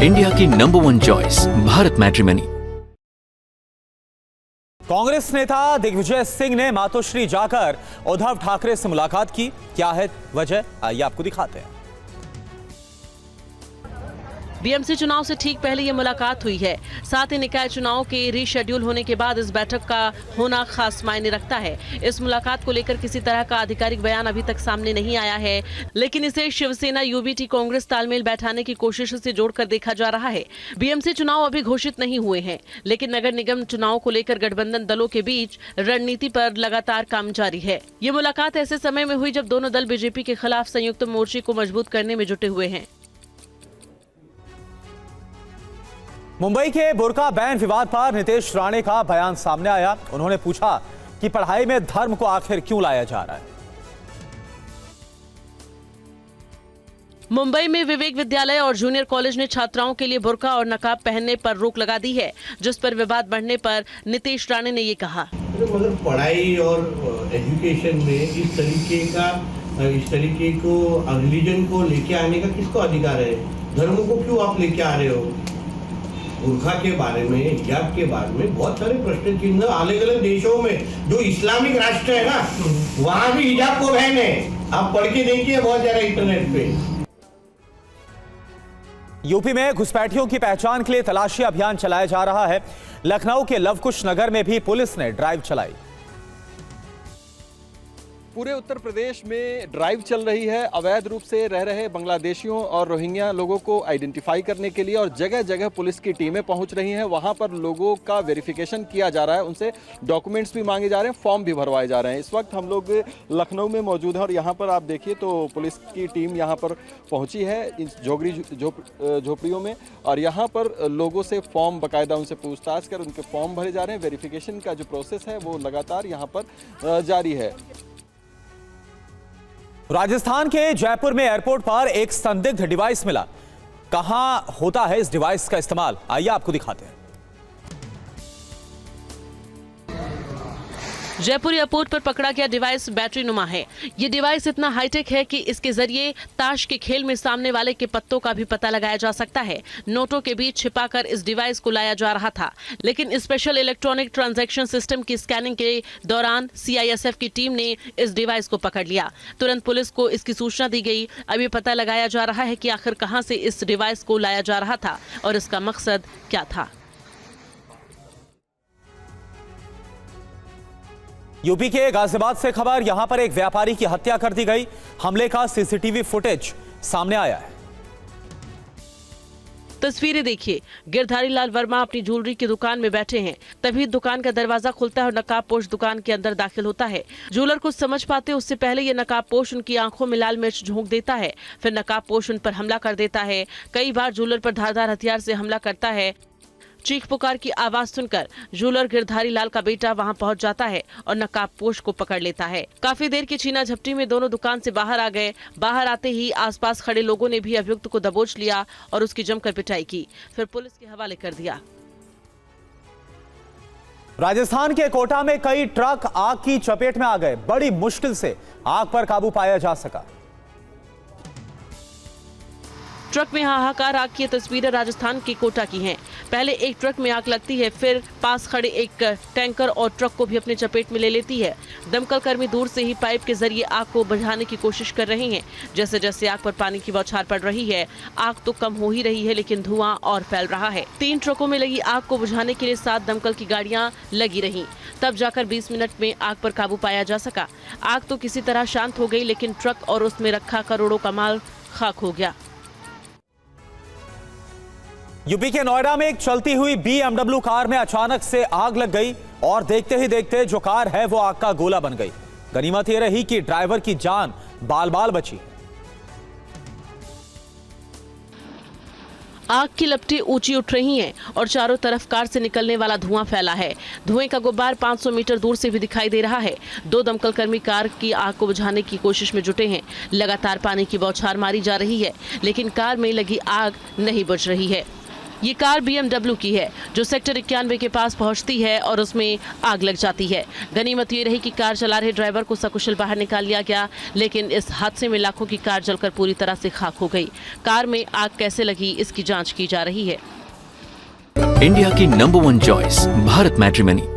India की number 1 choice Bharat matrimony. Congress नेता दिग्विजय सिंह ने मातोश्री जाकर उद्धव ठाकरे से मुलाकात की। क्या है वजह, आइए आपको दिखाते हैं। बीएमसी चुनाव से ठीक पहले ये मुलाकात हुई है। साथ ही निकाय चुनाव के रीशेड्यूल होने के बाद इस बैठक का होना खास मायने रखता है। इस मुलाकात को लेकर किसी तरह का आधिकारिक बयान अभी तक सामने नहीं आया है, लेकिन इसे शिवसेना यूबीटी कांग्रेस तालमेल बैठाने की कोशिश से जोड़कर देखा जा रहा है। बीएमसी चुनाव अभी घोषित नहीं हुए हैं, लेकिन नगर निगम चुनाव को लेकर गठबंधन दलों के बीच रणनीति पर लगातार काम जारी है। ये मुलाकात ऐसे समय में हुई जब दोनों दल बीजेपी के खिलाफ संयुक्त मोर्चे को मजबूत करने में जुटे हुए हैं। मुंबई के बुर्का बैन विवाद पर नीतीश राणे का बयान सामने आया। उन्होंने पूछा कि पढ़ाई में धर्म को आखिर क्यों लाया जा रहा है। मुंबई में विवेक विद्यालय और जूनियर कॉलेज ने छात्राओं के लिए बुर्का और नकाब पहनने पर रोक लगा दी है, जिस पर विवाद बढ़ने पर नीतीश राणे ने ये कहा। मतलब पढ़ाई और एजुकेशन में इस तरीके को रिलीजन को लेके आने का किसको अधिकार है? धर्म को क्यों आप लेके आ रहे हो? बुर्का के बारे में, हिजाब के बारे में बहुत सारे प्रश्न चिन्ह अलग अलग देशों में जो इस्लामिक राष्ट्र है ना, वहां भी हिजाब को बैन है। आप पढ़ के देखिए बहुत ज्यादा इंटरनेट पे। यूपी में घुसपैठियों की पहचान के लिए तलाशी अभियान चलाया जा रहा है। लखनऊ के लवकुश नगर में भी पुलिस ने ड्राइव चलाई। पूरे उत्तर प्रदेश में ड्राइव चल रही है अवैध रूप से रह रहे बांग्लादेशियों और रोहिंग्या लोगों को आइडेंटिफाई करने के लिए, और जगह जगह पुलिस की टीमें पहुंच रही हैं। वहां पर लोगों का वेरिफिकेशन किया जा रहा है, उनसे डॉक्यूमेंट्स भी मांगे जा रहे हैं, फॉर्म भी भरवाए जा रहे हैं। इस वक्त हम लोग लखनऊ में मौजूद हैं और यहाँ पर आप देखिए तो पुलिस की टीम यहाँ पर पहुँची है इस झोपड़ियों में, और यहाँ पर लोगों से फॉर्म बाकायदा उनसे पूछताछ कर उनके फॉर्म भरे जा रहे हैं। वेरिफिकेशन का जो प्रोसेस है वो लगातार यहाँ पर जारी है। राजस्थान के जयपुर में एयरपोर्ट पर एक संदिग्ध डिवाइस मिला। कहां होता है इस डिवाइस का इस्तेमाल, आइए आपको दिखाते हैं। जयपुर एयरपोर्ट पर पकड़ा गया डिवाइस बैटरी नुमा है। ये डिवाइस इतना हाईटेक है कि इसके जरिए ताश के खेल में सामने वाले के पत्तों का भी पता लगाया जा सकता है। नोटों के बीच छिपाकर इस डिवाइस को लाया जा रहा था, लेकिन स्पेशल इलेक्ट्रॉनिक ट्रांजैक्शन सिस्टम की स्कैनिंग के दौरान सीआईएसएफ की टीम ने इस डिवाइस को पकड़ लिया। तुरंत पुलिस को इसकी सूचना दी गई। अब ये पता लगाया जा रहा है कि आखिर कहां से इस डिवाइस को लाया जा रहा था और इसका मकसद क्या था। यूपी के गाजियाबाद से खबर, यहां पर एक व्यापारी की हत्या कर दी गई। हमले का सीसीटीवी फुटेज सामने आया है। तस्वीरें देखिए, गिरधारी लाल वर्मा अपनी ज्वेलरी की दुकान में बैठे हैं। तभी दुकान का दरवाजा खुलता है और नकाबपोश दुकान के अंदर दाखिल होता है। ज्वेलर कुछ समझ पाते उससे पहले ये नकाबपोश उनकी आंखों में लाल मिर्च झोंक देता है। फिर नकाबपोश उन पर हमला कर देता है। कई बार ज्वेलर पर धारदार हथियार से हमला करता है। चीख पुकार की आवाज सुनकर ज्वेलर गिरधारी लाल का बेटा वहां पहुंच जाता है और नकाबपोश को पकड़ लेता है। काफी देर की छीना झपटी में दोनों दुकान से बाहर आ गए। बाहर आते ही आसपास खड़े लोगों ने भी अभियुक्त को दबोच लिया और उसकी जमकर पिटाई की, फिर पुलिस के हवाले कर दिया। राजस्थान के कोटा में कई ट्रक आग की चपेट में आ गए। बड़ी मुश्किल से आग पर काबू पाया जा सका। ट्रक में हाहाकार आग की तस्वीरें राजस्थान के कोटा की हैं। पहले एक ट्रक में आग लगती है, फिर पास खड़े एक टैंकर और ट्रक को भी अपने चपेट में ले लेती है। दमकल कर्मी दूर से ही पाइप के जरिए आग को बुझाने की कोशिश कर रहे हैं। जैसे जैसे आग पर पानी की बौछार पड़ रही है, आग तो कम हो ही रही है, लेकिन धुआं और फैल रहा है। 3 ट्रकों में लगी आग को बुझाने के लिए 7 दमकल की गाड़ियां लगी रहीं। तब जाकर 20 मिनट में आग पर काबू पाया जा सका। आग तो किसी तरह शांत हो गई, लेकिन ट्रक और उसमें रखा करोड़ों का माल खाक हो गया। यूपी के नोएडा में एक चलती हुई BMW कार में अचानक से आग लग गई और देखते ही देखते जो कार है वो आग का गोला बन गई। गनीमत यह रही कि ड्राइवर की जान बाल बाल बची। आग की लपटें ऊंची उठ रही हैं और चारों तरफ कार से निकलने वाला धुआं फैला है। धुएं का गुब्बार 500 मीटर दूर से भी दिखाई दे रहा है। 2 दमकल कर्मी कार की आग को बुझाने की कोशिश में जुटे हैं। लगातार पानी की बौछार मारी जा रही है, लेकिन कार में लगी आग नहीं बुझ रही है। ये कार BMW की है जो सेक्टर 91 के पास पहुंचती है और उसमें आग लग जाती है। गनीमत ये रही कि कार चला रहे ड्राइवर को सकुशल बाहर निकाल लिया गया, लेकिन इस हादसे में लाखों की कार जलकर पूरी तरह से खाक हो गई। कार में आग कैसे लगी इसकी जांच की जा रही है। इंडिया की नंबर 1 चॉइस भारत मैट्रिमनी।